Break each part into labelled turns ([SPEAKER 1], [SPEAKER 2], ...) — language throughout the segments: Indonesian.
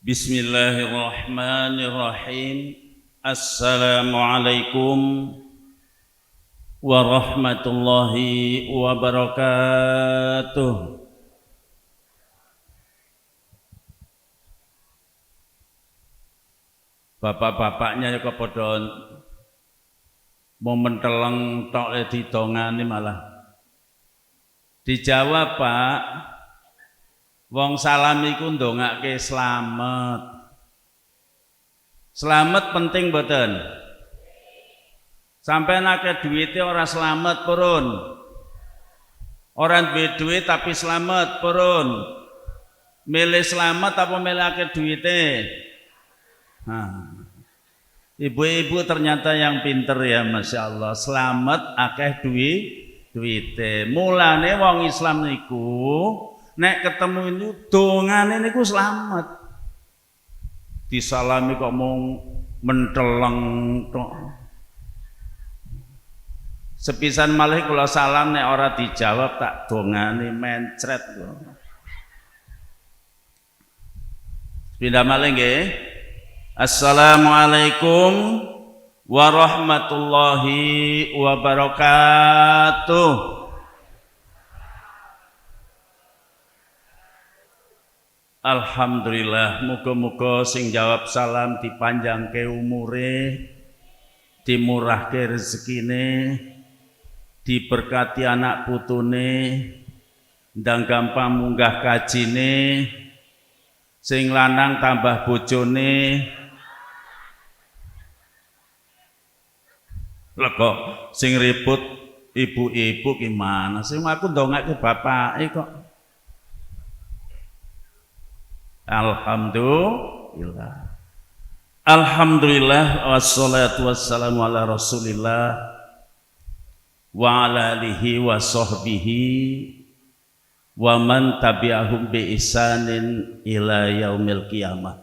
[SPEAKER 1] Bismillahirrahmanirrahim. Assalamualaikum warahmatullahi wabarakatuh. Bapak-bapaknya kok padha momen teleng tok didongani malah. Dijawab, Pak. Wong salam iku ndongake slamet. Slamet penting mboten? Sampeyan akeh duwite ora slamet purun. Ora duwe duit tapi slamet purun. Milih slamet apa milih akeh duwite? Ibu-ibu ternyata yang pinter ya, Masya Allah. Slamet akeh duwite. Mulane wong Islam niku nek ketemu itu dongane niku selamat. Disalami kok mung menteleng tok. Sepisan malih kula salam nek ora dijawab tak dongane mencret kok. Pindah malih nggih. Assalamualaikum warahmatullahi wabarakatuh. Alhamdulillah, muga-muga sing jawab salam dipanjangke umure, dimurahke rezekine, diberkati anak putune, ndang gampang munggah kajine, sing lanang tambah bojone, lha kok sing ribut ibu-ibu gimana sing aku ndongake bapake kok. Alhamdulillah. Alhamdulillah wassalatu wassalamu ala Rasulillah wa ala alihi wa sahbihi wa man tabi'ahum bi ihsanin ila yaumil qiyamah.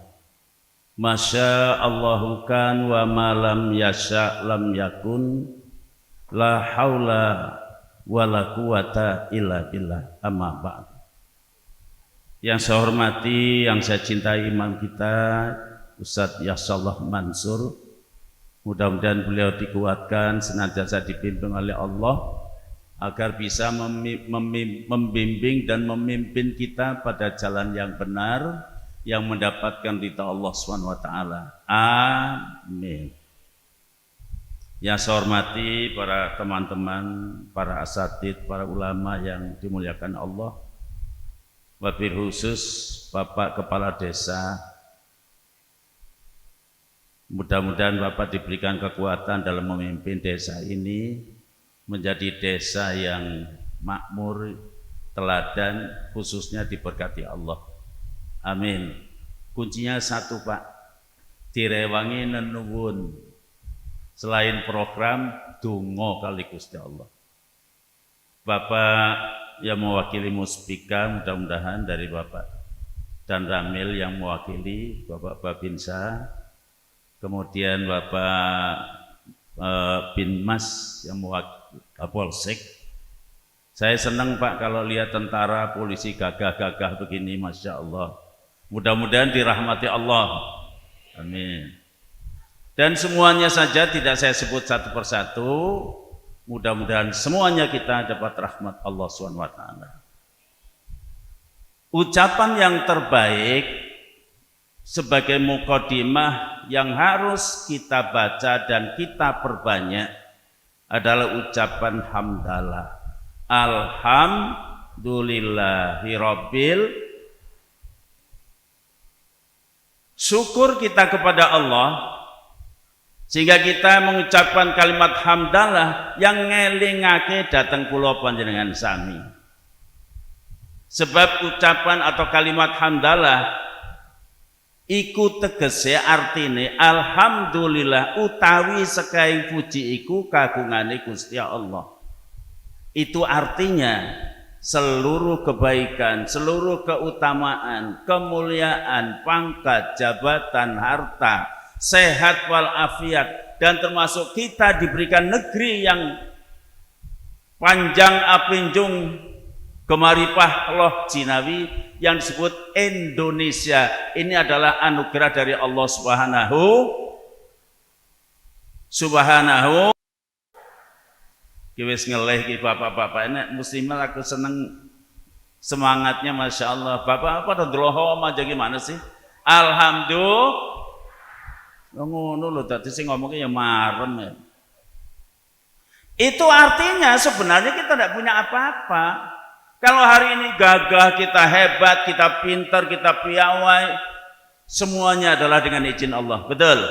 [SPEAKER 1] Masya Allahu kan wa ma lam yasha lam yakun, la haula wa la quwata illa billah. Amma ba'd. Yang saya hormati, yang saya cintai imam kita Ustadz Yasallah Mansur, mudah-mudahan beliau dikuatkan, senantiasa dibimbing oleh Allah agar bisa membimbing dan memimpin kita pada jalan yang benar yang mendapatkan ridha Allah SWT. Amin. Yang saya hormati para teman-teman, para asatidz, para ulama yang dimuliakan Allah, wabil khusus Bapak Kepala Desa, mudah-mudahan Bapak diberikan kekuatan dalam memimpin desa ini menjadi desa yang makmur, teladan, khususnya diberkati Allah. Amin. Kuncinya satu, Pak, direwangi nenuwun. Selain program, donga kali Gusti Allah. Bapak yang mewakili Muspika, mudah-mudahan dari Bapak dan Ramil yang mewakili Bapak Babinsa, kemudian Bapak Binmas yang mewakili Kapolsek. Saya senang, Pak, kalau lihat tentara polisi gagah-gagah begini, Masya Allah. Mudah-mudahan dirahmati Allah. Amin. Dan semuanya saja tidak saya sebut satu persatu. Mudah-mudahan semuanya kita dapat rahmat Allah SWT. Ucapan yang terbaik sebagai mukadimah yang harus kita baca dan kita perbanyak adalah ucapan hamdalah. Alhamdulillahirabbil. Syukur kita kepada Allah sehingga kita mengucapkan kalimat hamdalah yang ngelingake dateng kula panjenengan sami. Sebab ucapan atau kalimat hamdalah iku tegese artine alhamdulillah utawi sekaing puji iku kagungane Gusti Allah. Itu artinya seluruh kebaikan, seluruh keutamaan, kemuliaan, pangkat, jabatan, harta, sehat walafiat, dan termasuk kita diberikan negeri yang panjang apinjung, Gemaripah loh jinawi yang disebut Indonesia. Ini adalah anugerah dari Allah Subhanahu. Wis ngeleh ki bapak-bapak ini muslimah, aku seneng semangatnya, masya Allah. Bapak apa ndloho aja gimana sih? Alhamdulillah. Ngono lho, dadi sing ngomongnya ya marem ya. Itu artinya sebenarnya kita tidak punya apa-apa. Kalau hari ini gagah, kita hebat, kita pintar, kita piawai, semuanya adalah dengan izin Allah. Betul?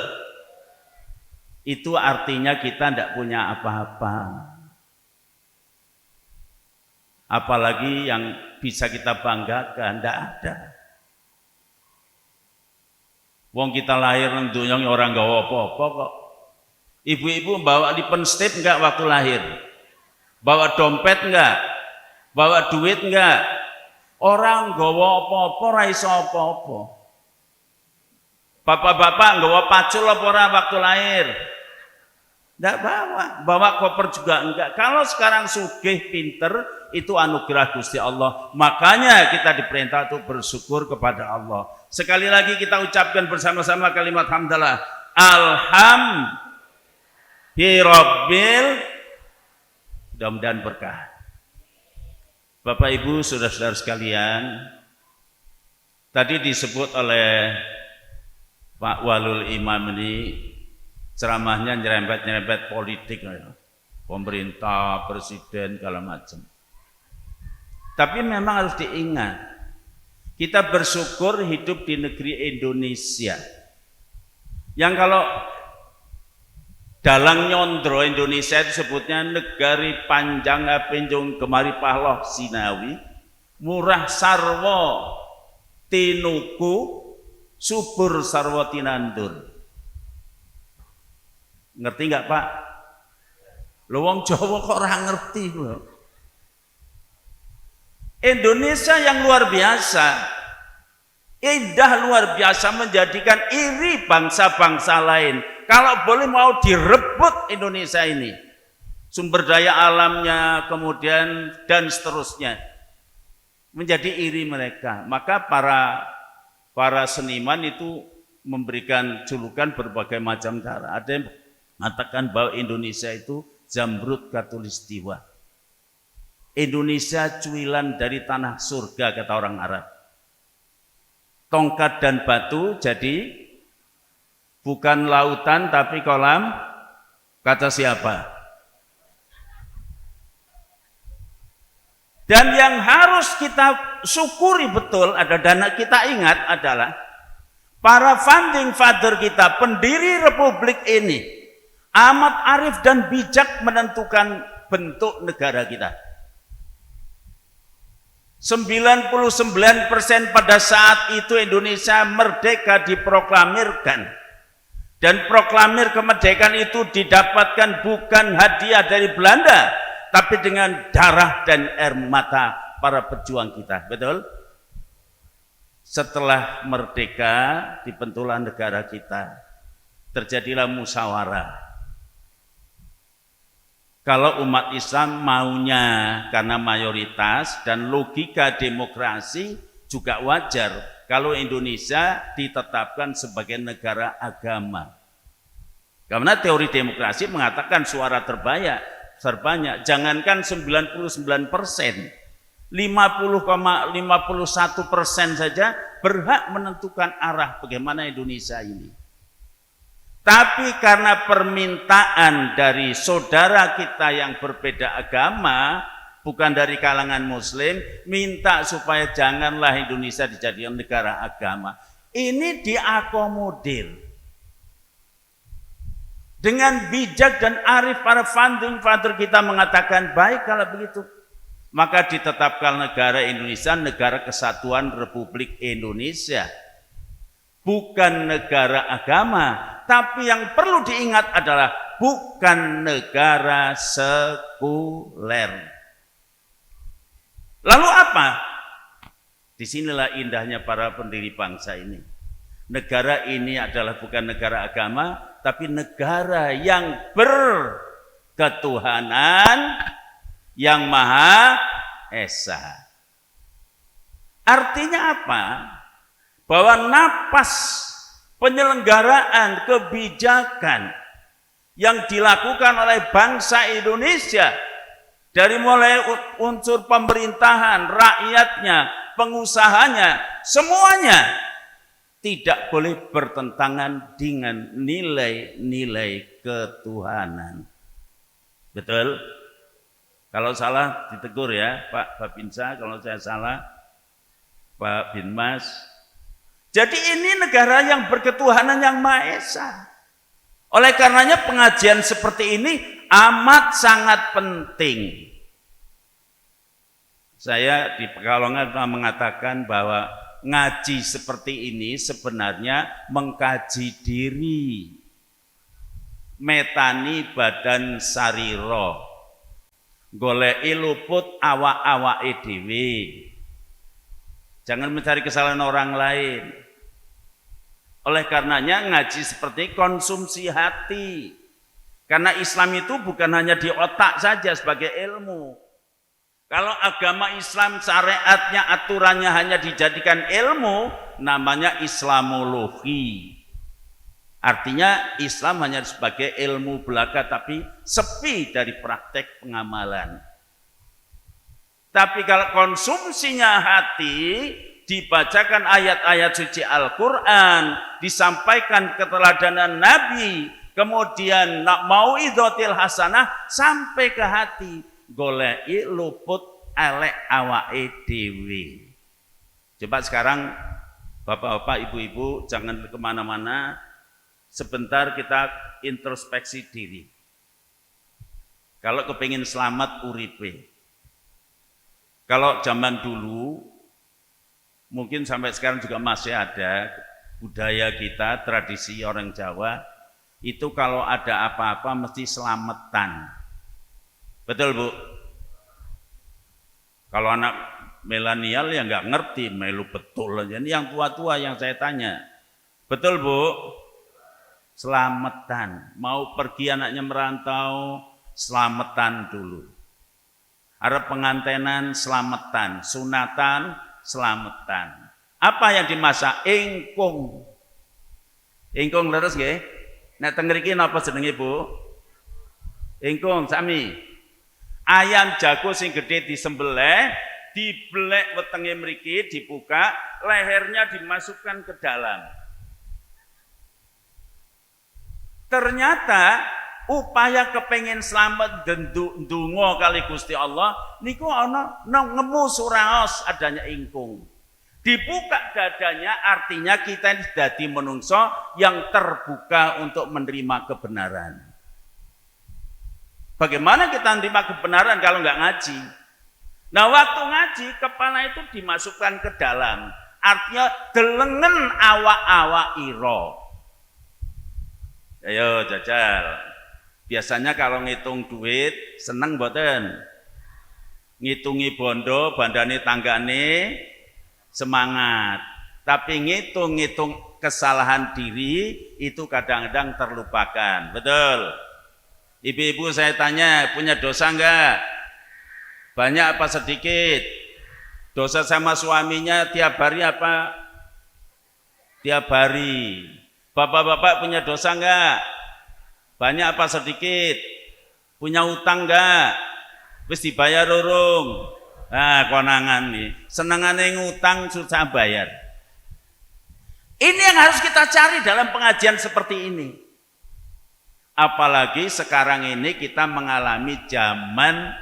[SPEAKER 1] Itu artinya kita tidak punya apa-apa. Apalagi yang bisa kita banggakan, tidak ada. Wong kita lahir nang dunya orang gawa apa-apa kok. Ibu-ibu bawa lipen step enggak waktu lahir? Bawa dompet enggak? Bawa duit enggak? Orang gawa apa-apa ora iso apa-apa. Bapak-bapak gawa pacul apa ora waktu lahir? Enggak bawa koper juga enggak. Kalau sekarang sugih pinter, itu anugerah Gusti Allah. Makanya kita diperintah untuk bersyukur kepada Allah. Sekali lagi kita ucapkan bersama-sama kalimat hamdalah. Alhamdulillah. Mudah-mudahan berkah. Bapak Ibu, saudara-saudara sekalian, tadi disebut oleh Pak Walul Imam ini ceramahnya nyerempet-nyerempet politik, pemerintah, presiden, segala macam. Tapi memang harus diingat, kita bersyukur hidup di negeri Indonesia. Yang kalau dalang nyondro Indonesia itu sebutnya negari panjang penjung kemari pahloh sinawi, murah sarwo tinuku, subur sarwo tinandur. Ngerti nggak Pak? Lo wong Jawa kok ora ngerti lho. Indonesia yang luar biasa, indah luar biasa, menjadikan iri bangsa-bangsa lain. Kalau boleh mau direbut Indonesia ini, sumber daya alamnya, kemudian dan seterusnya, menjadi iri mereka. Maka para seniman itu memberikan julukan berbagai macam cara. Ada yang mengatakan bahwa Indonesia itu Zamrud Katulistiwa. Indonesia cuilan dari tanah surga, kata orang Arab. Tongkat dan batu jadi bukan lautan tapi kolam, kata siapa? Dan yang harus kita syukuri betul dan kita ingat adalah para founding father kita, pendiri republik ini amat arif dan bijak menentukan bentuk negara kita. 99% pada saat itu Indonesia merdeka diproklamirkan, dan proklamir kemerdekaan itu didapatkan bukan hadiah dari Belanda, tapi dengan darah dan air mata para pejuang kita. Betul? Setelah merdeka dibentuklah negara kita, terjadilah musyawarah. Kalau umat Islam maunya karena mayoritas dan logika demokrasi juga wajar kalau Indonesia ditetapkan sebagai negara agama. Karena teori demokrasi mengatakan suara terbanyak, jangankan 99%, 50,51% saja berhak menentukan arah bagaimana Indonesia ini. Tapi karena permintaan dari saudara kita yang berbeda agama, bukan dari kalangan muslim, minta supaya janganlah Indonesia dijadikan negara agama. Ini diakomodir. Dengan bijak dan arif para founding father kita mengatakan, baik kalau begitu. Maka ditetapkan negara Indonesia, negara kesatuan Republik Indonesia. Bukan negara agama, tapi yang perlu diingat adalah bukan negara sekuler. Lalu apa? Disinilah indahnya para pendiri bangsa ini. Negara ini adalah bukan negara agama, tapi negara yang berketuhanan, yang Maha Esa. Artinya apa? Bahwa napas penyelenggaraan kebijakan yang dilakukan oleh bangsa Indonesia, dari mulai unsur pemerintahan, rakyatnya, pengusahanya, semuanya tidak boleh bertentangan dengan nilai-nilai ketuhanan. Betul? Kalau salah ditegur ya Pak Babinsa, kalau saya salah Pak Binmas. Jadi ini negara yang berketuhanan yang Maha Esa. Oleh karenanya pengajian seperti ini amat sangat penting. Saya di Pekalongan pernah mengatakan bahwa ngaji seperti ini sebenarnya mengkaji diri. Metani badan sariro. Goleki luput awak-awake dhewe. Jangan mencari kesalahan orang lain. Oleh karenanya ngaji seperti konsumsi hati. Karena Islam itu bukan hanya di otak saja sebagai ilmu. Kalau agama Islam syariatnya, aturannya hanya dijadikan ilmu, namanya Islamologi. Artinya Islam hanya sebagai ilmu belaka tapi sepi dari praktek pengamalan. Tapi kalau konsumsinya hati, dibacakan ayat-ayat suci Al-Quran, disampaikan keteladanan Nabi, kemudian mauidhatil hasanah sampai ke hati, goleki luput elek awake dhewe. Coba sekarang bapak-bapak, ibu-ibu jangan kemana-mana, sebentar kita introspeksi diri. Kalau kepingin selamat uripe, kalau zaman dulu mungkin sampai sekarang juga masih ada budaya kita, tradisi orang Jawa, itu kalau ada apa-apa mesti selamatan. Betul Bu? Kalau anak milenial ya nggak ngerti, melu betul aja. Ini yang tua-tua yang saya tanya. Betul Bu? Selamatan. Mau pergi anaknya merantau, selamatan dulu. Ada pengantenan, selamatan. Sunatan, selamatan. Apa yang dimasak? Ingkung. Ingkung leres nggih? Nek teng mriki napa jenenge Bu? Ingkung sami. Ayam jago sing gede disembelih, dibelek wetenge mriki, dibuka, lehernya dimasukkan ke dalam. Ternyata upaya kepengen selamat ndonga kali Gusti Allah niku ana ngemu suraos adanya ingkung. Dibuka dadanya artinya kita ini dadi menungso yang terbuka untuk menerima kebenaran. Bagaimana kita menerima kebenaran kalau nggak ngaji? Nah waktu ngaji kepala itu dimasukkan ke dalam, artinya delengen awak-awak iro. Ayo jajal. Biasanya kalau ngitung duit seneng mboten? Ngitungi bondo, bandane tanggane semangat. Tapi ngitung-ngitung kesalahan diri itu kadang-kadang terlupakan. Betul? Ibu-ibu saya tanya, punya dosa enggak? Banyak apa sedikit? Dosa sama suaminya tiap hari apa? Tiap hari. Bapak-bapak punya dosa enggak? Banyak apa sedikit? Punya utang enggak? Wis dibayar urung? Nah, konangan nih. Senengane ngutang susah bayar. Ini yang harus kita cari dalam pengajian seperti ini. Apalagi sekarang ini kita mengalami zaman,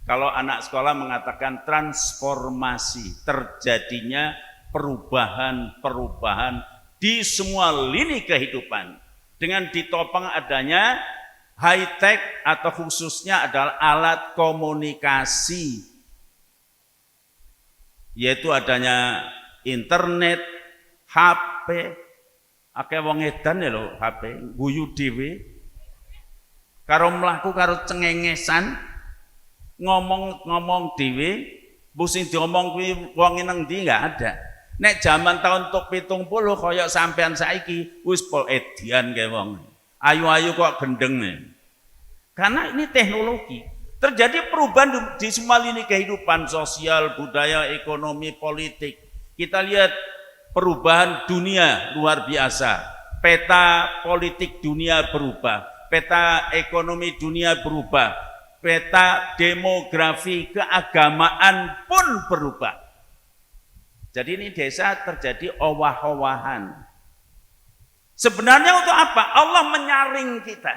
[SPEAKER 1] kalau anak sekolah mengatakan transformasi, terjadinya perubahan-perubahan di semua lini kehidupan. Dengan ditopang adanya high-tech atau khususnya adalah alat komunikasi. Yaitu adanya internet, HP, akeh wong edan ya lho HP, guyu dhewe. Karo mlaku karo cengengesan, ngomong-ngomong dhewe, sing diomong kuwi wong nang ndi enggak ada. Nek zaman tahun tok 70 kaya sampean saiki wis pol edian kae wong. Ayu-ayu kok gendeng. Karena ini teknologi. Terjadi perubahan di semua lini kehidupan sosial, budaya, ekonomi, politik. Kita lihat perubahan dunia luar biasa. Peta politik dunia berubah, peta ekonomi dunia berubah, peta demografi keagamaan pun berubah. Jadi ini desa terjadi owah-owahan. Sebenarnya untuk apa? Allah menyaring kita.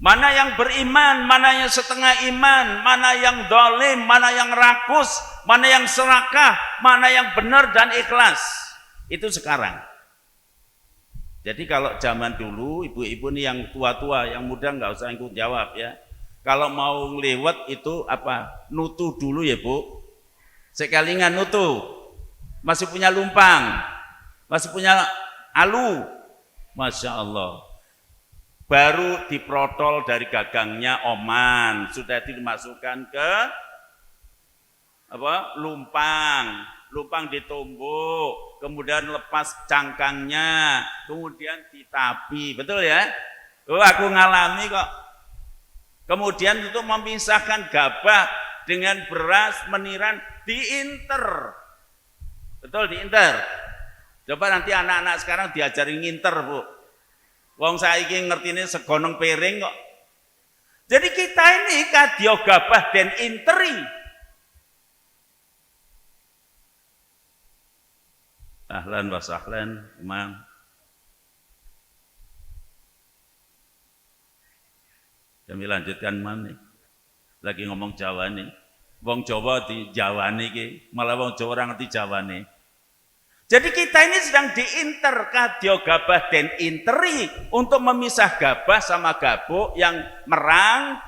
[SPEAKER 1] Mana yang beriman, mana yang setengah iman, mana yang dolim, mana yang rakus, mana yang serakah, mana yang benar dan ikhlas. Itu sekarang. Jadi kalau zaman dulu, ibu-ibu nih yang tua-tua, yang muda nggak usah ikut jawab ya. Kalau mau lewat itu apa? Nutu dulu ya Bu. Sekalingan nutu. Masih punya lumpang, masih punya alu. Masya Allah. Baru diprotol dari gagangnya oman, sudah dimasukkan ke apa? Lumpang ditumbuk, kemudian lepas cangkangnya, kemudian ditapi, betul ya? Oh, aku ngalami kok. Kemudian untuk memisahkan gabah dengan beras meniran diinter, betul diinter. Coba nanti anak-anak sekarang diajarin nginter Bu. Wong saiki ngertine segonong piring kok. Jadi kita ini kadya gabah den interi. Ahlan wa sahlan, Imam. Kami lanjutkan Imam nih. Lagi ngomong Jawa nih. Wong Jawa di Jawa nih ki, malah wong Jawa ora ngerti Jawa nih. Jadi kita ini sedang diinter kadya gabah den interi untuk memisah gabah sama gabuk yang merang,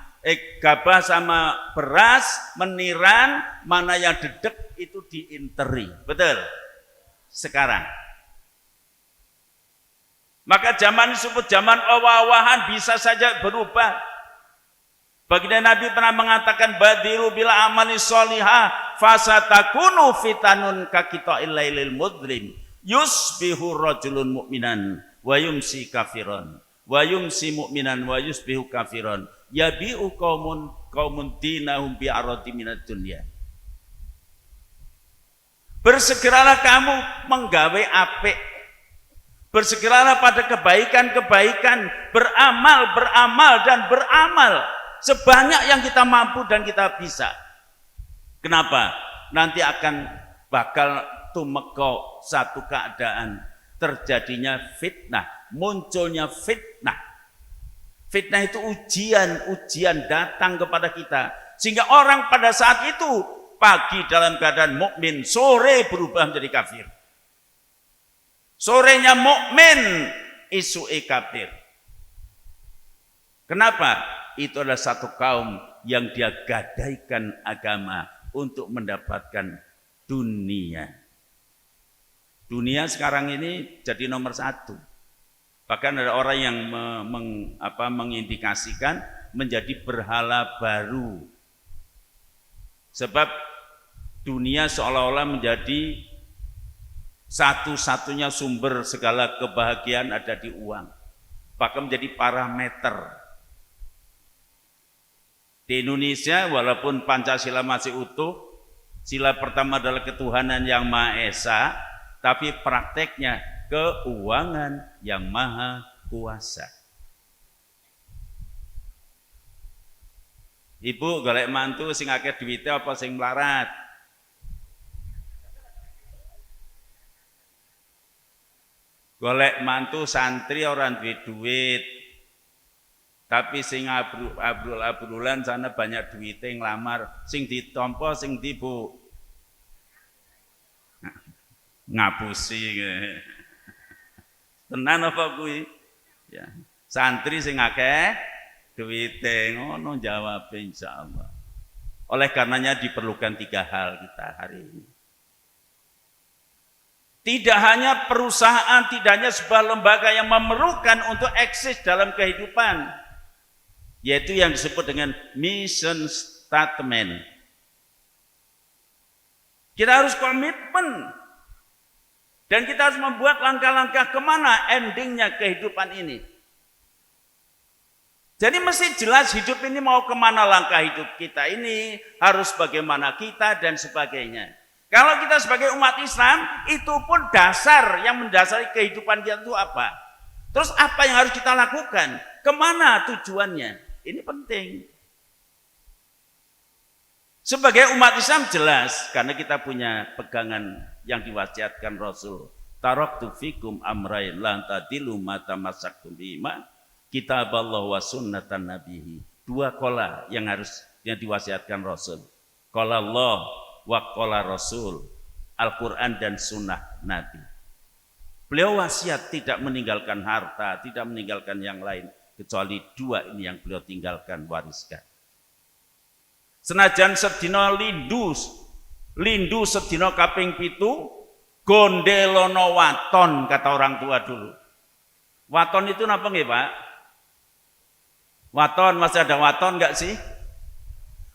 [SPEAKER 1] gabah sama beras, meniran, mana yang dedek itu diinteri. Betul? Sekarang. Maka zaman disebut zaman owah-owahan bisa saja berubah. Baginda Nabi pernah mengatakan badiru bila amali sholihah fasatakunu fitanun kakita'il lailil mudlim yusbihu rajulun mu'minan wa yumsi kafiran wa yumsi mu'minan wa yusbihu kafiran yabi'u qaumun dinahum bi'aradi minad dunya. Bersegeralah kamu menggawe apik, bersegeralah pada kebaikan-kebaikan, beramal dan beramal sebanyak yang kita mampu dan kita bisa. Kenapa? Nanti akan bakal tumeka satu keadaan terjadinya fitnah, munculnya fitnah. Fitnah itu ujian datang kepada kita sehingga orang pada saat itu pagi dalam keadaan mukmin, sore berubah menjadi kafir. Sorenya mukmin, isuke kafir. Kenapa? Itu adalah satu kaum yang dia gadaikan agama untuk mendapatkan dunia. Dunia sekarang ini jadi nomor satu. Bahkan ada orang yang mengindikasikan menjadi berhala baru. Sebab dunia seolah-olah menjadi satu-satunya sumber segala kebahagiaan ada di uang. Bahkan menjadi parameter. Di Indonesia walaupun Pancasila masih utuh, sila pertama adalah ketuhanan yang Maha Esa, tapi prakteknya keuangan yang Maha Kuasa. Ibu golek mantu sing akeh duwite apa sing melarat? Golek mantu santri orang duwe duit. Tapi sing abdul-abdulan sana banyak duitnya ngelamar, sing ditompo sing dibu ngapusi. Tenan apa kuwi? Ya. Santri sing akeh duwite ngono jawab insyaallah. Oleh karenanya diperlukan 3 hal kita hari ini. Tidak hanya perusahaan, tidak hanya sebuah lembaga yang memerlukan untuk eksis dalam kehidupan. Yaitu yang disebut dengan mission statement. Kita harus komitmen dan kita harus membuat langkah-langkah kemana endingnya kehidupan ini. Jadi mesti jelas hidup ini mau kemana langkah hidup kita ini, harus bagaimana kita dan sebagainya. Kalau kita sebagai umat Islam, itu pun dasar yang mendasari kehidupan kita itu apa. Terus apa yang harus kita lakukan? Kemana tujuannya? Ini penting. Sebagai umat Islam jelas, karena kita punya pegangan yang diwasiatkan Rasul. Taraktu fikum amrain lan tadilu ma tamassaktum bihima kitaballah wa sunnatan nabihi. Dua qala yang diwasiatkan Rasul. Qala Allah wa qala Rasul. Al-Qur'an dan sunnah Nabi. Beliau wasiat tidak meninggalkan harta, tidak meninggalkan yang lain kecuali dua ini yang beliau tinggalkan, wariskan. Senajan sedina lindu sedina kaping 7 gondelono waton, kata orang tua dulu. Waton itu napa nggih, Pak? Waton, masih ada waton enggak sih?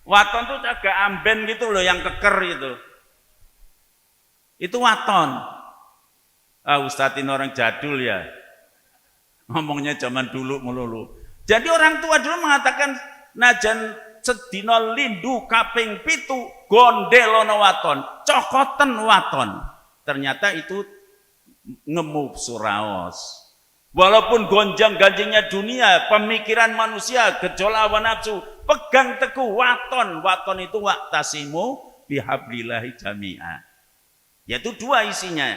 [SPEAKER 1] Waton itu agak amben gitu loh, yang keker itu. Itu waton. Ustadz ini orang jadul ya. Ngomongnya zaman dulu melulu. Jadi orang tua dulu mengatakan najan sedina lindu kaping 7 gondelono waton, cokoten waton. Ternyata itu ngemu suraos. Walaupun gonjang-ganjingnya dunia, pemikiran manusia, gejolak hawa nafsu, pegang teguh waton. Waton itu waktasimu bihablillahi jami'a. Yaitu dua isinya.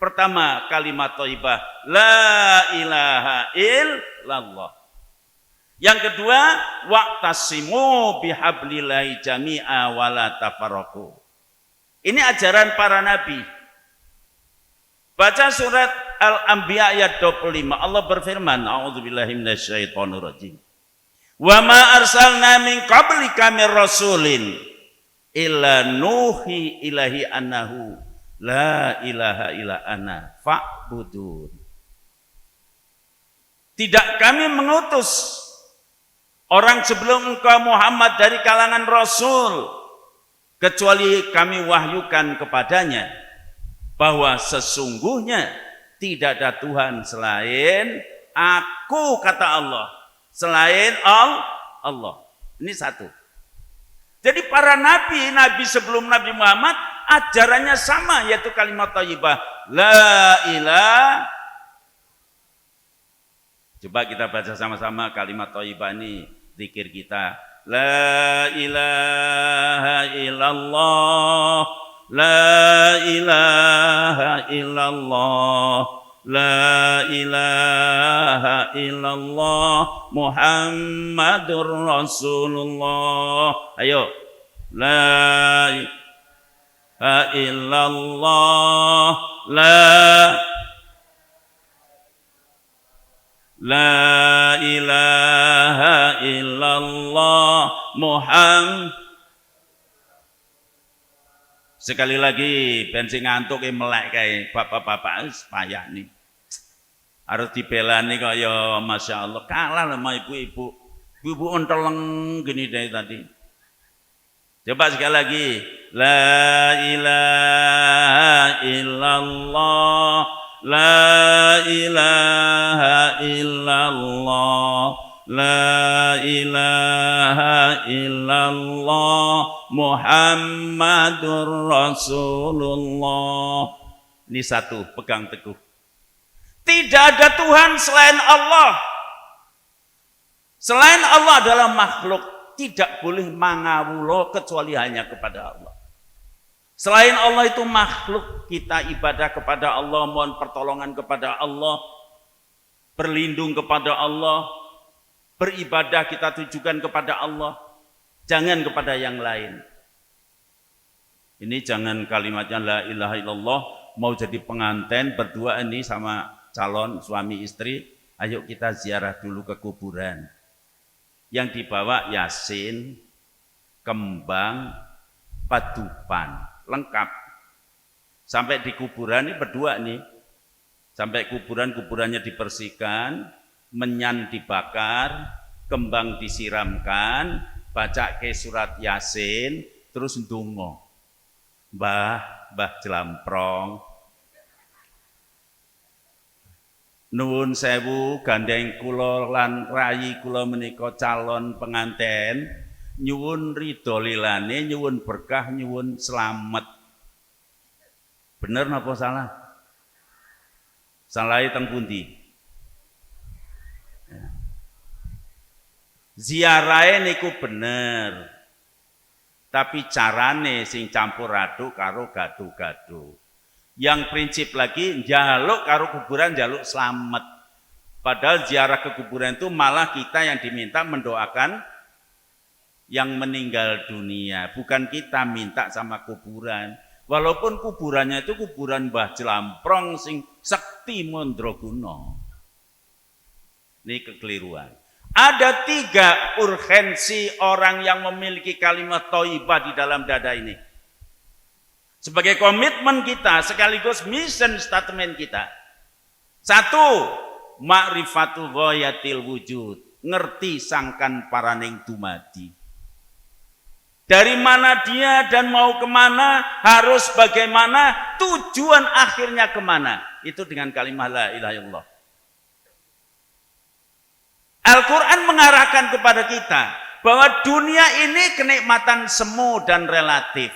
[SPEAKER 1] Pertama kalimat thayyibah la ilaha illallah. Yang kedua waktasimu bihablillahi jami'a wala tafarraqu. Ini ajaran para nabi. Baca surat Al-Anbiya ayat 25. Allah berfirman, a'udzubillahi minasyaitonirrajim. Wa ma arsalna min qablika mir rasulin illa nuhi ilahi annahu la ilaha illa ana fa'budun. Tidak kami mengutus orang sebelum engkau Muhammad dari kalangan rasul kecuali kami wahyukan kepadanya bahwa sesungguhnya tidak ada Tuhan selain aku, kata Allah. Selain Allah. Ini satu. Jadi para nabi sebelum Nabi Muhammad ajarannya sama, yaitu kalimat thayyibah la ilaha. Coba kita baca sama-sama kalimat thayyibah ini, zikir kita. La ilaha illallah, la ilaha illallah, la ilaha illallah, Muhammadur Rasulullah. Ayo. La ilaha illallah, la ilaha illallah, Muhammad. Sekali lagi, bensin ngantuk melek kayak bapak-bapak payah nih. Harus dibelani kaya Masya Allah. Kalah sama ibu-ibu. Ibu onteleng gini dari tadi. Coba sekali lagi. La ilaha illallah, la ilaha illallah, la ilaha illallah, Muhammadur Rasulullah. Ini satu, pegang teguh. Tidak ada Tuhan selain Allah. Selain Allah adalah makhluk. Tidak boleh mangawulo kecuali hanya kepada Allah. Selain Allah itu makhluk, kita ibadah kepada Allah, mohon pertolongan kepada Allah, berlindung kepada Allah, beribadah kita tujukan kepada Allah, jangan kepada yang lain. Ini jangan kalimatnya la ilaha illallah, mau jadi pengantin berdua ini sama calon suami istri, ayo kita ziarah dulu ke kuburan. Yang dibawa Yasin, kembang, padupan, lengkap. Sampai di kuburan ini berdua nih, sampai kuburannya dibersihkan, menyan dibakar, kembang disiramkan, baca ke surat Yasin, terus ndonga. Mbah Jelamprong, Nuwun sewu gandeng kula lan rayi kula menika calon penganten, nyuwun ridho lilane, nyuwun berkah, nyuwun selamat. Bener napa salah? Salahe teng pundi? Ziarahe niku bener. Tapi carane sing campur aduk karo gaduh-gaduh. Yang prinsip lagi njaluk karo kuburan njaluk selamat. Padahal ziarah ke kuburan itu malah kita yang diminta mendoakan yang meninggal dunia, bukan kita minta sama kuburan. Walaupun kuburannya itu kuburan Mbah Jelamprong sing Sekti Mandraguna. Ini kekeliruan. Ada 3 urgensi orang yang memiliki kalimat thayyibah di dalam dada ini. Sebagai komitmen kita, sekaligus mission statement kita. 1, ma'rifatul ghayatil wujud. Ngerti sangkan paraning dumadi. Dari mana dia dan mau kemana, harus bagaimana, tujuan akhirnya kemana. Itu dengan kalimat la ilaha illallah. Al-Quran mengarahkan kepada kita bahwa dunia ini kenikmatan semu dan relatif.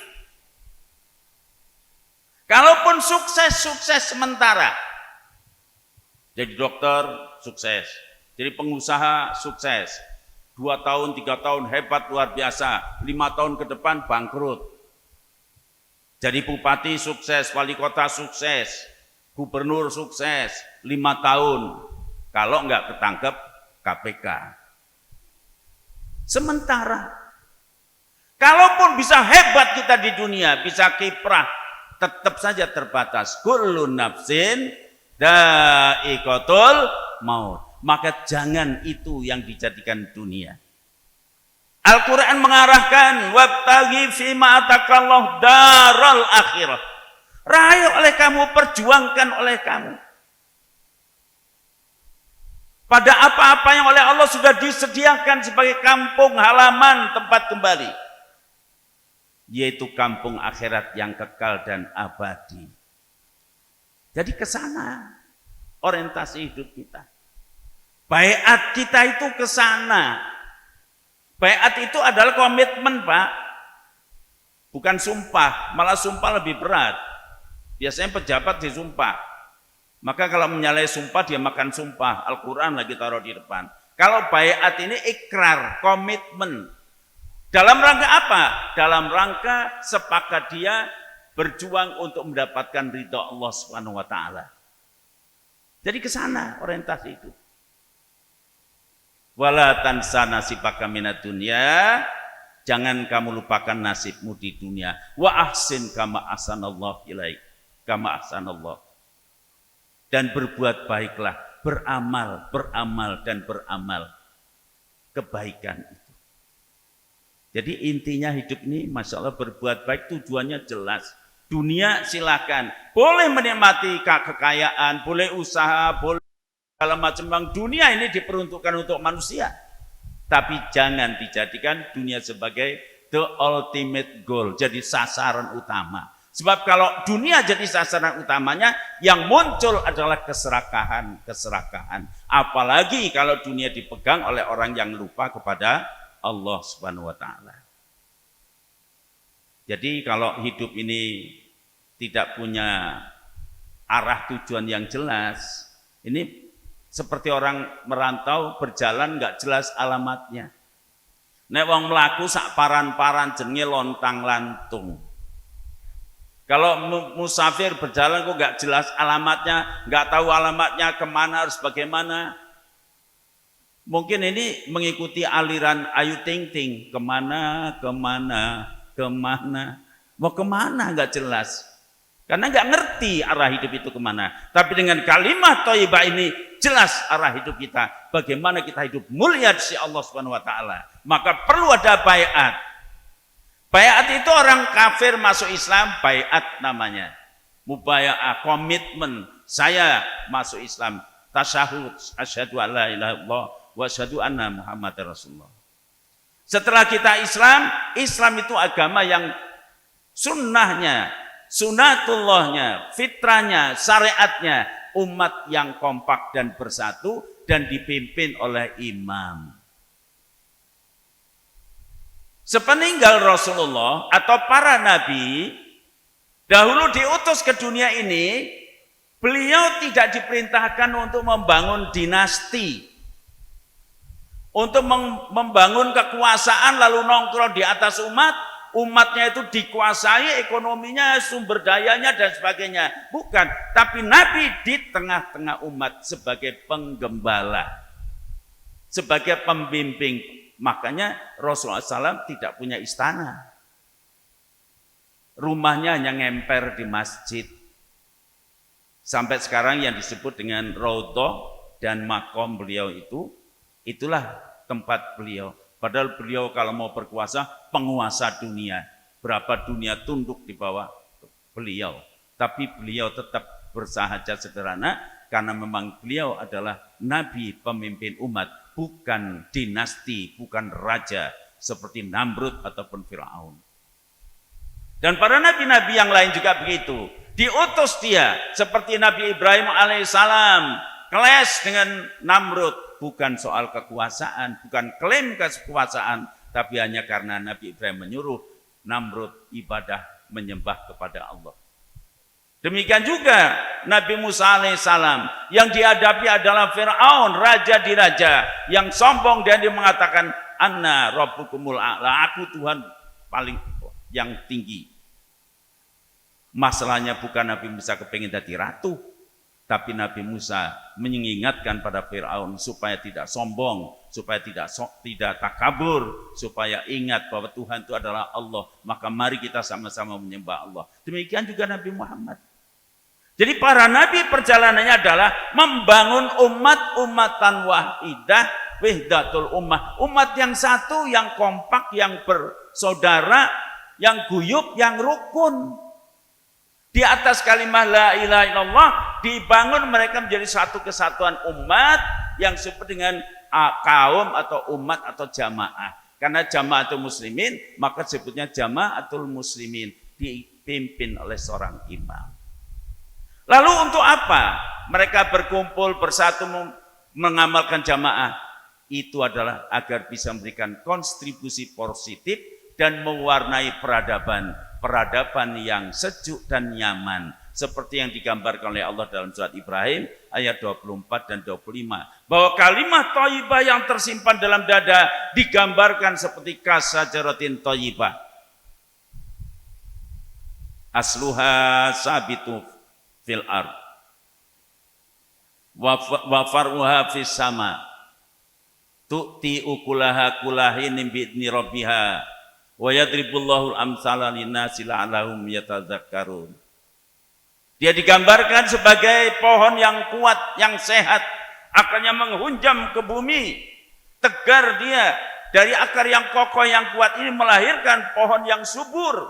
[SPEAKER 1] Kalaupun sukses sementara. Jadi dokter, sukses. Jadi pengusaha, sukses. 2 tahun, 3 tahun, hebat, luar biasa. 5 tahun ke depan, bangkrut. Jadi bupati, sukses. Wali kota, sukses. Gubernur, sukses. 5 tahun. Kalau enggak ketangkep, KPK. Sementara. Kalaupun bisa hebat kita di dunia, bisa kiprah, tetap saja terbatas. Kullu nafsin dha'iqatul maut. Maka jangan itu yang dijadikan dunia. Al-Quran mengarahkan wabtaghi fima atakallahu daral akhirah. Rayu oleh kamu, perjuangkan oleh kamu. Pada apa-apa yang oleh Allah sudah disediakan sebagai kampung halaman tempat kembali. Yaitu kampung akhirat yang kekal dan abadi. Jadi ke sana orientasi hidup kita. Baiat kita itu ke sana. Baiat itu adalah komitmen, Pak. Bukan sumpah, malah sumpah lebih berat. Biasanya pejabat disumpah. Maka kalau menyalahi sumpah, dia makan sumpah. Al-Quran lagi taruh di depan. Kalau baiat ini ikrar, komitmen. Dalam rangka apa? Dalam rangka sepakat dia berjuang untuk mendapatkan ridha Allah Subhanahu wa taala. Jadi ke sana orientasi itu. Wala tansa nasibaka minad dunya, jangan kamu lupakan nasibmu di dunia. Wa ahsin kama ahsanallahu ilaik, kama ahsanallah. Dan berbuat baiklah, beramal dan beramal kebaikan itu. Jadi intinya hidup ini Masya Allah berbuat baik, tujuannya jelas. Dunia silakan, boleh menikmati kekayaan, boleh usaha, boleh segala macam. Dunia ini diperuntukkan untuk manusia, tapi jangan dijadikan dunia sebagai the ultimate goal, jadi sasaran utama. Sebab kalau dunia jadi sasaran utamanya, yang muncul adalah keserakahan. Apalagi kalau dunia dipegang oleh orang yang lupa kepada Allah Subhanahu wa taala. Jadi kalau hidup ini tidak punya arah tujuan yang jelas, ini seperti orang merantau berjalan nggak jelas alamatnya. Nek wong mlaku sak paran-paran jenenge lontang-lantung. Kalau musafir berjalan kok nggak jelas alamatnya, nggak tahu alamatnya kemana harus bagaimana. Mungkin ini mengikuti aliran Ayu Ting Ting, kemana, mau kemana nggak jelas. Karena nggak ngerti arah hidup itu kemana. Tapi dengan kalimat thayyibah ini jelas arah hidup kita. Bagaimana kita hidup mulia di sisi Allah Subhanahu wa taala. Maka perlu ada baiat. Baiat itu orang kafir masuk Islam, baiat namanya. Mubaya'ah, komitmen. Saya masuk Islam. Tasyahud, asyhadu alla ilaha illallah wa asyhadu anna Muhammadar Rasulullah. Setelah kita Islam, Islam itu agama yang sunnahnya, sunatullahnya, fitrahnya, syariatnya umat yang kompak dan bersatu dan dipimpin oleh imam. Sepeninggal Rasulullah atau para nabi dahulu diutus ke dunia ini, beliau tidak diperintahkan untuk membangun dinasti, untuk membangun kekuasaan lalu nongkrong di atas umatnya itu dikuasai ekonominya, sumber dayanya dan sebagainya. Bukan, tapi Nabi di tengah-tengah umat sebagai penggembala, sebagai pembimbing. Makanya Rasulullah SAW tidak punya istana. Rumahnya hanya ngemper di masjid. Sampai sekarang yang disebut dengan Raudhah dan makom beliau itulah tempat beliau. Padahal beliau kalau mau berkuasa, penguasa dunia. Berapa dunia tunduk di bawah beliau. Tapi beliau tetap bersahaja sederhana karena memang beliau adalah nabi pemimpin umat. Bukan dinasti, bukan raja seperti Namrud ataupun Firaun. Dan para nabi-nabi yang lain juga begitu. Diutus dia seperti Nabi Ibrahim alaihissalam, keles dengan Namrud, bukan soal kekuasaan, bukan klaim kekuasaan, tapi hanya karena Nabi Ibrahim menyuruh Namrud ibadah menyembah kepada Allah. Demikian juga Nabi Musa alaihissalam yang dihadapi adalah Fir'aun, raja di raja yang sombong dan dia mengatakan Anna rabbukumul a'la, aku Tuhan paling yang tinggi. Masalahnya bukan Nabi Musa kepingin jadi ratu, tapi Nabi Musa mengingatkan pada Fir'aun supaya tidak sombong, supaya tidak takabur, supaya ingat bahwa Tuhan itu adalah Allah. Maka mari kita sama-sama menyembah Allah. Demikian juga Nabi Muhammad. Jadi para nabi perjalanannya adalah membangun umat-umatan wahidah, wahdatul ummah. Umat yang satu, yang kompak, yang bersaudara, yang guyup, yang rukun. Di atas kalimat la ilaha illallah dibangun mereka menjadi satu kesatuan umat yang disebut dengan kaum atau umat atau jamaah. Karena jamaatul muslimin maka disebutnya jamaatul muslimin, dipimpin oleh seorang imam. Lalu untuk apa mereka berkumpul bersatu mengamalkan jamaah? Itu adalah agar bisa memberikan kontribusi positif dan mewarnai peradaban yang sejuk dan nyaman. Seperti yang digambarkan oleh Allah dalam surat Ibrahim ayat 24 dan 25. Bahwa kalimat thayyibah yang tersimpan dalam dada digambarkan seperti kasajaratin thayyibah. Asluha sabitu fil ard wa far'uha fis sama tu'ti ukulaha kulahin bi'idni rabbiha wa yadribullahu al-amsala linnasi la'allahum yatadzakkarun. Dia digambarkan sebagai pohon yang kuat, yang sehat, akarnya menghunjam ke bumi, tegar dia, dari akar yang kokoh yang kuat ini melahirkan pohon yang subur,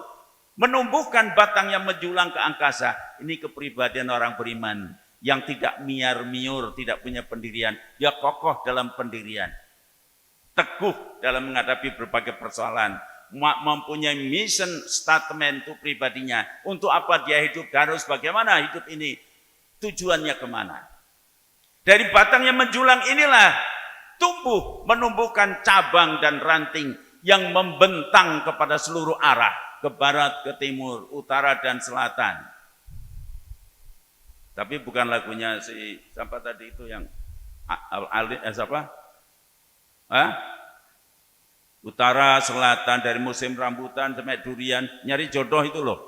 [SPEAKER 1] menumbuhkan batang yang menjulang ke angkasa. Ini kepribadian orang beriman yang tidak miar-miur, tidak punya pendirian. Dia kokoh dalam pendirian, teguh dalam menghadapi berbagai persoalan, mempunyai mission statement untuk pribadinya. Untuk apa dia hidup, harus bagaimana hidup ini, tujuannya kemana. Dari batang yang menjulang inilah tumbuh, menumbuhkan cabang dan ranting yang membentang kepada seluruh arah, ke barat, ke timur, utara dan selatan. Tapi bukan lagunya si siapa tadi itu yang siapa? Utara, selatan, dari musim rambutan sampai durian, nyari jodoh itu loh.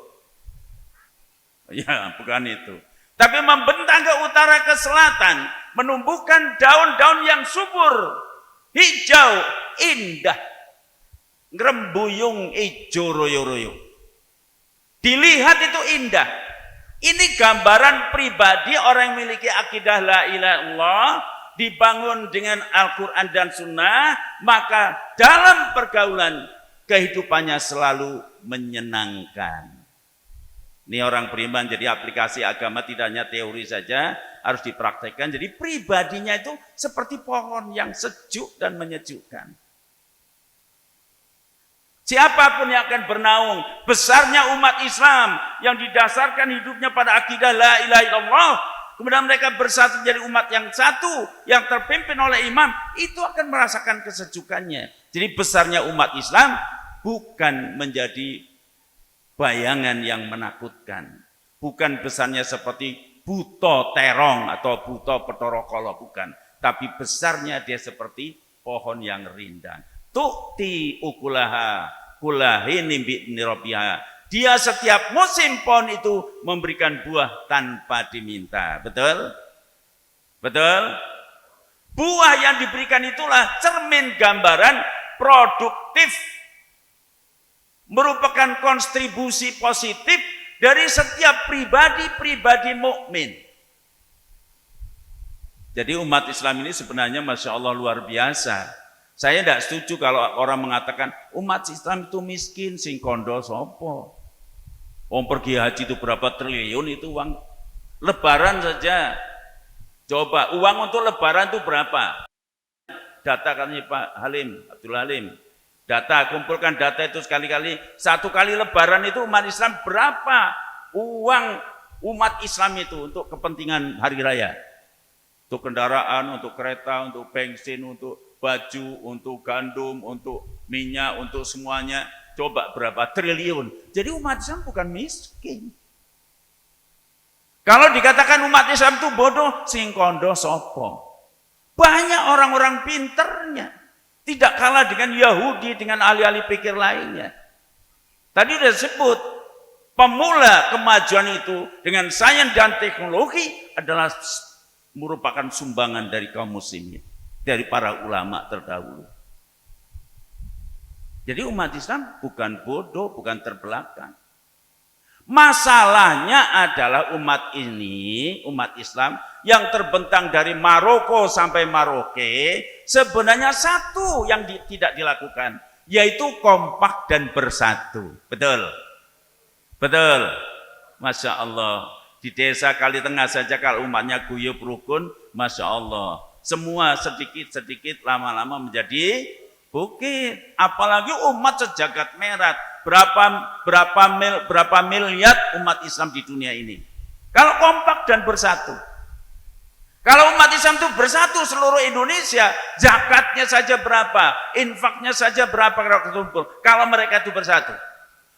[SPEAKER 1] Ya, bukan itu. Tapi membentang ke utara, ke selatan, menumbuhkan daun-daun yang subur, hijau, indah, ngerembuyung, ijo royo-royo. Dilihat itu indah. Ini gambaran pribadi orang yang memiliki akidah la ilaha illallah, dibangun dengan Al-Quran dan Sunnah, maka dalam pergaulan kehidupannya selalu menyenangkan. Ini orang beriman, jadi aplikasi agama tidak hanya teori saja, harus dipraktekkan. Jadi pribadinya itu seperti pohon yang sejuk dan menyejukkan. Siapapun yang akan bernaung, besarnya umat Islam yang didasarkan hidupnya pada akidah la ilaha illallah, kemudian mereka bersatu jadi umat yang satu, yang terpimpin oleh imam, itu akan merasakan kesejukannya. Jadi besarnya umat Islam bukan menjadi bayangan yang menakutkan. Bukan besarnya seperti buto terong atau buto petorokolo, bukan. Tapi besarnya dia seperti pohon yang rindang. Tukti ukulaha kulahin nimbi nirobiha. Dia setiap musim pohon itu memberikan buah tanpa diminta. Betul? Betul? Buah yang diberikan itulah cermin gambaran produktif. Merupakan kontribusi positif dari setiap pribadi-pribadi mukmin. Jadi umat Islam ini sebenarnya Masya Allah luar biasa. Saya tidak setuju kalau orang mengatakan umat Islam itu miskin, sing kondo sopo. Pergi haji itu berapa triliun itu uang lebaran saja. Coba uang untuk lebaran itu berapa? Data katanya Pak Halim, Abdul Halim. Data, kumpulkan data itu sekali-kali. Satu kali lebaran itu umat Islam berapa uang umat Islam itu untuk kepentingan hari raya? Untuk kendaraan, untuk kereta, untuk bensin, untuk baju, untuk gandum, untuk minyak, untuk semuanya. Coba berapa triliun. Jadi umat Islam bukan miskin. Kalau dikatakan umat Islam itu bodoh, sing kondo sopo. Banyak orang-orang pinternya. Tidak kalah dengan Yahudi, dengan ahli-ahli pikir lainnya. Tadi sudah disebut, pemula kemajuan itu dengan sains dan teknologi adalah merupakan sumbangan dari kaum muslimin, dari para ulama terdahulu. Jadi umat Islam bukan bodoh, bukan terbelakang. Masalahnya adalah umat ini, umat Islam yang terbentang dari Maroko sampai Maroke, sebenarnya satu yang tidak dilakukan, yaitu kompak dan bersatu. Betul? Betul? Masya Allah. Di desa Kali Tengah saja kalau umatnya guyup rukun, Masya Allah. Semua sedikit-sedikit lama-lama menjadi bukit. Apalagi umat sejagat merah. Berapa miliar umat Islam di dunia ini. Kalau kompak dan bersatu. Kalau umat Islam itu bersatu seluruh Indonesia, zakatnya saja berapa, infaknya saja berapa kalau kumpul. Kalau mereka itu bersatu.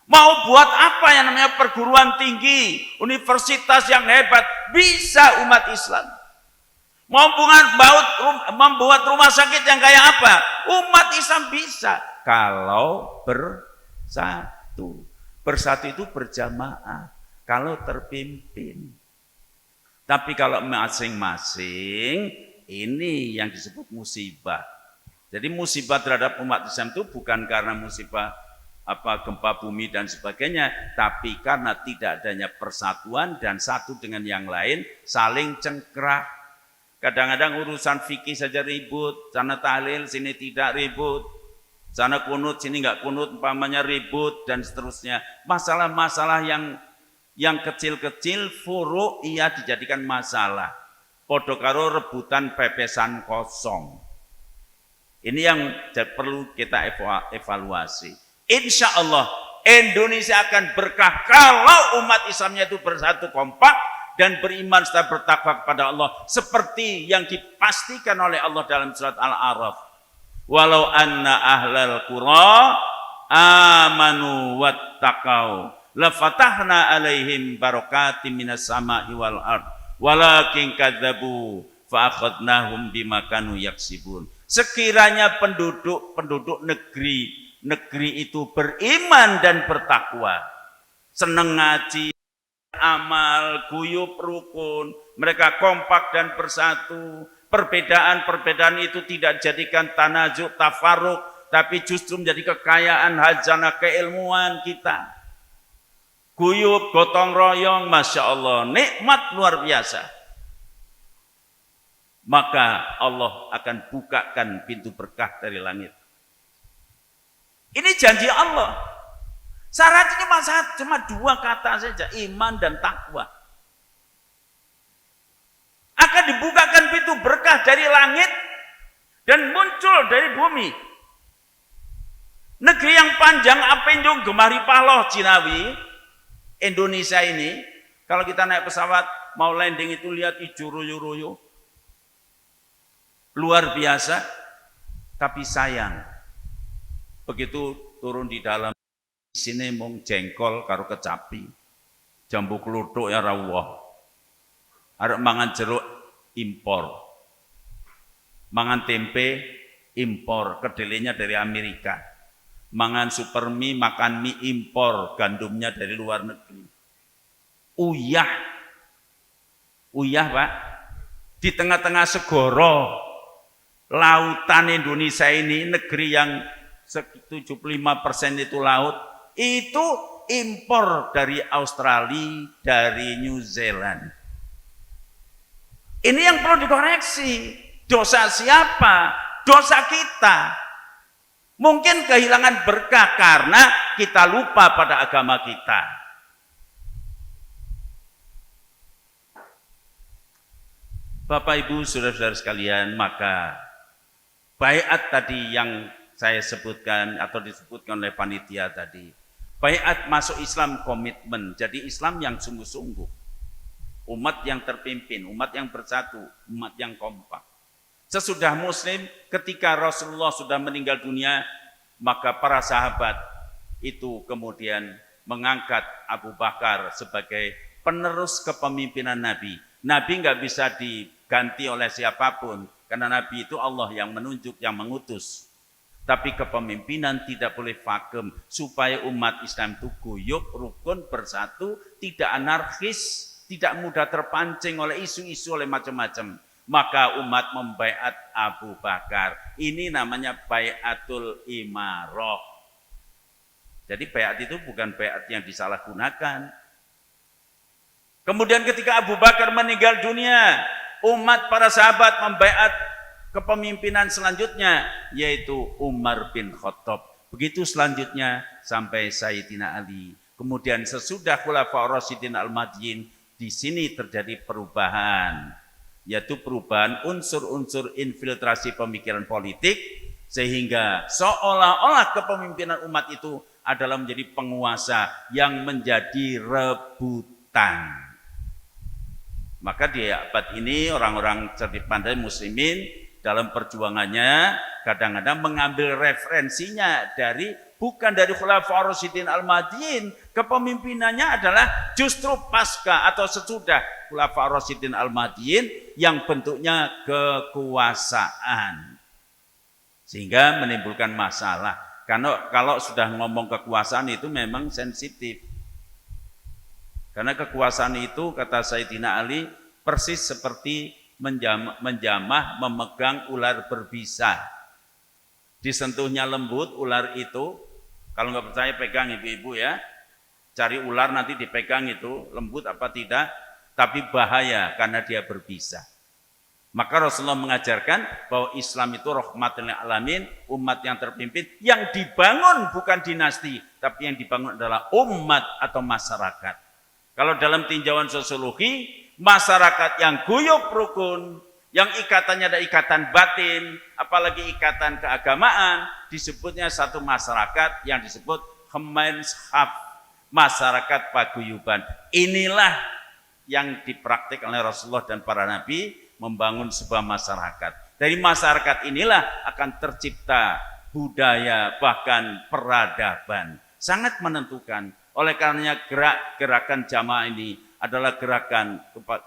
[SPEAKER 1] Mau buat apa yang namanya perguruan tinggi, universitas yang hebat, bisa umat Islam. Mau membuat rumah sakit yang kayak apa, umat Islam bisa. Kalau bersatu. Bersatu itu berjamaah, kalau terpimpin. Tapi kalau masing-masing, ini yang disebut musibah. Jadi musibah terhadap umat Islam itu bukan karena musibah gempa bumi dan sebagainya, tapi karena tidak adanya persatuan dan satu dengan yang lain saling cengkrak. Kadang-kadang urusan fikih saja ribut, sana tahlil sini tidak ribut, sana kunut sini nggak kunut, umpamanya ribut dan seterusnya. Masalah-masalah yang kecil-kecil furu ia dijadikan masalah. Podo karo rebutan pepesan kosong. Ini yang perlu kita evaluasi. Insya Allah Indonesia akan berkah kalau umat Islamnya itu bersatu kompak dan beriman serta bertakwa kepada Allah seperti yang dipastikan oleh Allah dalam surat Al-A'raf. Walau anna ahlal qura amanu wattaqau lafatahna alaihim barakatim minas sama'i wal ard walakin kadzabu fa akhadnahum bima kanu yaksibun. Sekiranya penduduk negeri itu beriman dan bertakwa, senang ngaji, amal, guyub rukun, mereka kompak dan bersatu. Perbedaan-perbedaan itu tidak jadikan tanajuk, tafaruk, tapi justru menjadi kekayaan, hajana, keilmuan kita. Guyub, gotong royong, Masya Allah, nikmat luar biasa. Maka Allah akan bukakan pintu berkah dari langit. Ini janji Allah. Syaratnya cuma dua kata saja, iman dan takwa. Akan dibukakan pintu berkah dari langit dan muncul dari bumi. Negeri yang panjang Apenjung Gemari Paloh Cinawi, Indonesia ini, kalau kita naik pesawat mau landing itu lihat hijau royo-royo. Luar biasa. Tapi sayang, begitu turun di dalam sini mung jengkol karo kecapi. Jambu kluthuk ya rawuh. Arep mangan jeruk impor. Mangan tempe impor, kedelainya dari Amerika. Mangan super mie, makan mie impor, gandumnya dari luar negeri. Uyah Pak, di tengah-tengah segoro lautan Indonesia ini, negeri yang 75% itu laut, itu impor dari Australia, dari New Zealand. Ini yang perlu dikoreksi. Dosa siapa? Dosa kita. Mungkin kehilangan berkah karena kita lupa pada agama kita. Bapak Ibu saudara-saudara sekalian, maka baiat tadi yang saya sebutkan atau disebutkan oleh panitia tadi, baiat masuk Islam komitmen, jadi Islam yang sungguh-sungguh, umat yang terpimpin, umat yang bersatu, umat yang kompak. Sesudah Muslim, ketika Rasulullah sudah meninggal dunia, maka para sahabat itu kemudian mengangkat Abu Bakar sebagai penerus kepemimpinan Nabi. Nabi nggak bisa diganti oleh siapapun, karena Nabi itu Allah yang menunjuk, yang mengutus. Tapi kepemimpinan tidak boleh vakum, supaya umat Islam itu guyup, rukun, bersatu, tidak anarkis, tidak mudah terpancing oleh isu-isu, oleh macam-macam. Maka umat membaiat Abu Bakar. Ini namanya baiatul imarah. Jadi baiat itu bukan baiat yang disalahgunakan. Kemudian ketika Abu Bakar meninggal dunia, umat para sahabat membaiat kepemimpinan selanjutnya, yaitu Umar bin Khattab. Begitu selanjutnya sampai Sayyidina Ali. Kemudian sesudah Khulafaur Rasyidin Al-Mahdiyyin, di sini terjadi perubahan, yaitu perubahan unsur-unsur infiltrasi pemikiran politik, sehingga seolah-olah kepemimpinan umat itu adalah menjadi penguasa yang menjadi rebutan. Maka di abad ini orang-orang cerdik pandai muslimin dalam perjuangannya kadang-kadang mengambil referensinya bukan dari Khulafaur Rasyidin Al-Mahdiyyin. Kepemimpinannya adalah justru pasca atau sesudah Khulafaur Rasyidin Al-Mahdiyyin yang bentuknya kekuasaan, sehingga menimbulkan masalah. Karena kalau sudah ngomong kekuasaan itu memang sensitif. Karena kekuasaan itu, kata Sayyidina Ali, persis seperti menjamah memegang ular berbisa. Disentuhnya lembut ular itu, kalau nggak percaya pegang ibu-ibu ya, cari ular nanti dipegang itu, lembut apa tidak, tapi bahaya karena dia berbisa. Maka Rasulullah mengajarkan bahwa Islam itu rahmatul lil alamin, umat yang terpimpin, yang dibangun bukan dinasti, tapi yang dibangun adalah umat atau masyarakat. Kalau dalam tinjauan sosiologi, masyarakat yang guyup rukun, yang ikatannya ada ikatan batin, apalagi ikatan keagamaan, disebutnya satu masyarakat yang disebut Gemeinschap, masyarakat paguyuban. Inilah yang dipraktik oleh Rasulullah dan para nabi, membangun sebuah masyarakat. Dari masyarakat inilah akan tercipta budaya, bahkan peradaban. Sangat menentukan. Oleh karenanya gerakan jamaah ini adalah gerakan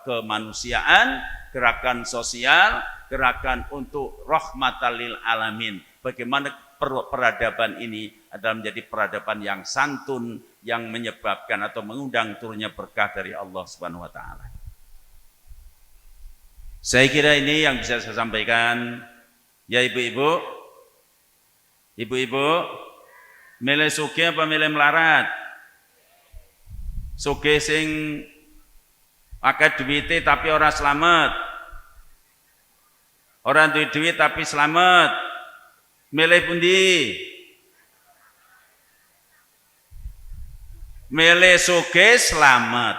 [SPEAKER 1] kemanusiaan, gerakan sosial, gerakan untuk rahmatan lil alamin. Bagaimana peradaban ini adalah menjadi peradaban yang santun, yang menyebabkan atau mengundang turunnya berkah dari Allah Subhanahu wa taala. Saya kira ini yang bisa saya sampaikan. Ya ibu-ibu, milih sugih apa milih melarat? Sugih sing akeh duwite tapi ora slamet. Ora duwe duit tapi slamet. Milih pundi? Milih sugih slamet.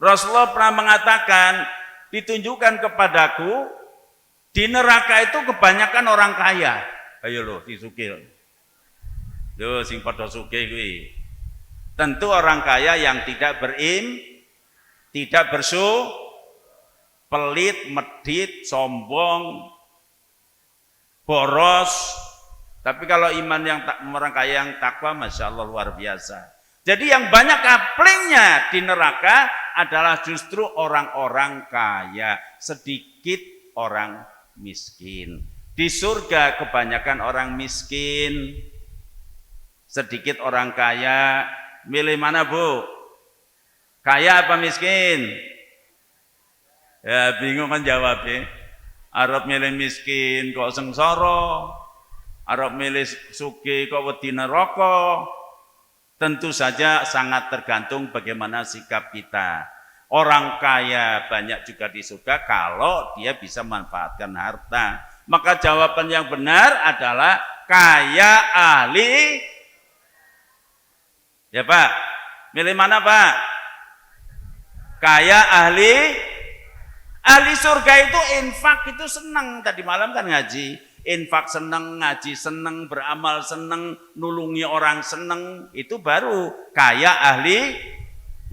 [SPEAKER 1] Rasulullah pernah mengatakan, ditunjukkan kepadaku di neraka itu kebanyakan orang kaya. Ayo loh, disugih. Lho sing padha sugih kuwi. Tentu orang kaya yang tidak Tidak pelit, medit, sombong, boros. Tapi kalau iman yang orang kaya yang takwa, masya Allah luar biasa. Jadi yang banyak kaplingnya di neraka adalah justru orang-orang kaya, sedikit orang miskin. Di surga kebanyakan orang miskin, sedikit orang kaya. Milih mana, Bu? Kaya apa miskin? Ya bingung kan jawabnya. Arab milih miskin kok sengsara, Arab milih sugih kok wedi neraka. Tentu saja sangat tergantung bagaimana sikap kita. Orang kaya banyak juga di surga kalau dia bisa manfaatkan harta. Maka jawaban yang benar adalah kaya ahli. Ya Pak, milih mana Pak? Kaya ahli surga itu infak itu senang. Tadi malam kan ngaji. Infak seneng, ngaji seneng, beramal seneng, nulungi orang seneng, itu baru kaya ahli.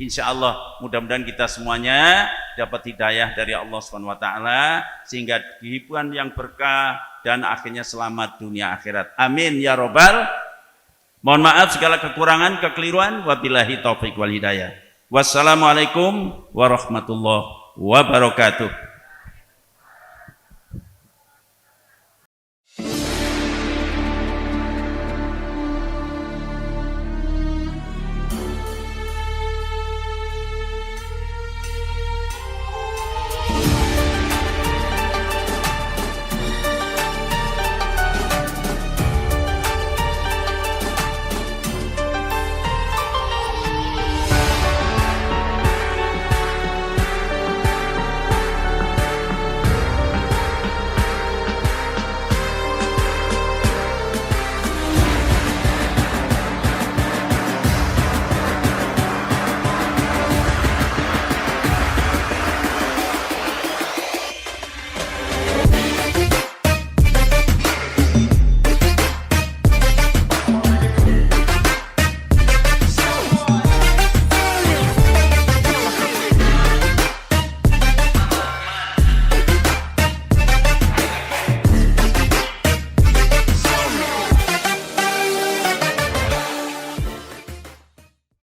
[SPEAKER 1] Insya Allah mudah-mudahan kita semuanya dapat hidayah dari Allah SWT sehingga kehidupan yang berkah dan akhirnya selamat dunia akhirat. Amin ya robbal. Mohon maaf segala kekurangan, kekeliruan. Wabillahi taufiq wal hidayah. Wassalamualaikum warahmatullahi wabarakatuh.